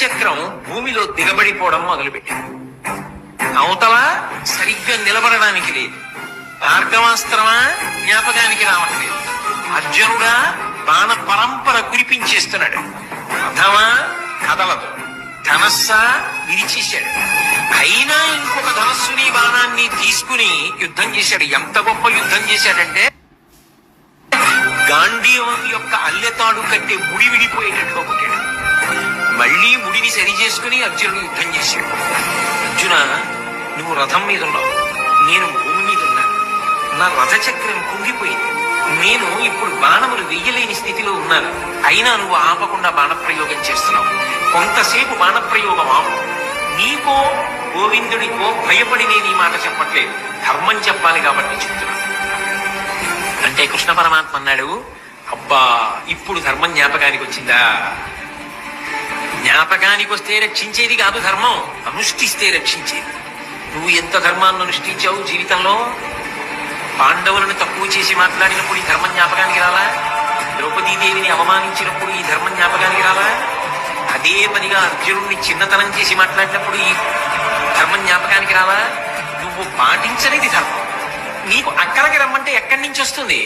రథచక్రం భూమిలో దిగబడిపోవడం మొదలుపెట్టింది. అవతల సరిగ్గా నిలబడడానికి లేదు. భార్గవాస్త్రమా జ్ఞాపకానికి రావట్లేదు. అర్జునుడా బాణ పరంపర కురిపించేస్తున్నాడు. రథమా కదలదు. ధనస్సా విరిచేశాడు. అయినా ఇంకొక ధనస్సుని బాణాన్ని తీసుకుని యుద్ధం చేశాడు. ఎంత గొప్ప యుద్ధం చేశాడంటే గాంధీవం యొక్క అల్లెతాడు కట్టే ముడి విడిపోయేటట్టుగా కొట్టాడు. మళ్లీ ముడిని సరి చేసుకుని అర్జునుడు యుద్ధం చేశాడు. అర్జున, నువ్వు రథం మీద ఉన్నావు, నేను భూమి మీద ఉన్నాను. నా రథచక్రం కుంగిపోయింది. నేను ఇప్పుడు బాణములు వెయ్యలేని స్థితిలో ఉన్నాను. అయినా నువ్వు ఆపకుండా బాణప్రయోగం చేస్తున్నావు. కొంతసేపు బాణప్రయోగం ఆపు. నీకో గోవిందుడికో భయపడి నేను ఈ మాట చెప్పట్లేదు, ధర్మం చెప్పాలి కాబట్టి చెప్తున్నాను అంటే కృష్ణ పరమాత్మ అన్నాడు, అబ్బా ఇప్పుడు ధర్మం జ్ఞాపకానికి వచ్చిందా? జ్ఞాపకానికి వస్తే రక్షించేది కాదు ధర్మం, అనుష్ఠిస్తే రక్షించేది. నువ్వు ఎంత ధర్మాన్ని అనుష్ఠించావు జీవితంలో? పాండవులను తక్కువ చేసి మాట్లాడినప్పుడు ఈ ధర్మం జ్ఞాపకానికి రాలా? ద్రౌపదీదేవిని అవమానించినప్పుడు ఈ ధర్మం జ్ఞాపకానికి రాలా? అదే పనిగా అర్జునుడిని చిన్నతనం చేసి మాట్లాడినప్పుడు ఈ ధర్మం జ్ఞాపకానికి రాలా? నువ్వు పాటించనిది ధర్మం. నీకు అక్కడికి రమ్మంటే ఎక్కడి నుంచి వస్తుంది?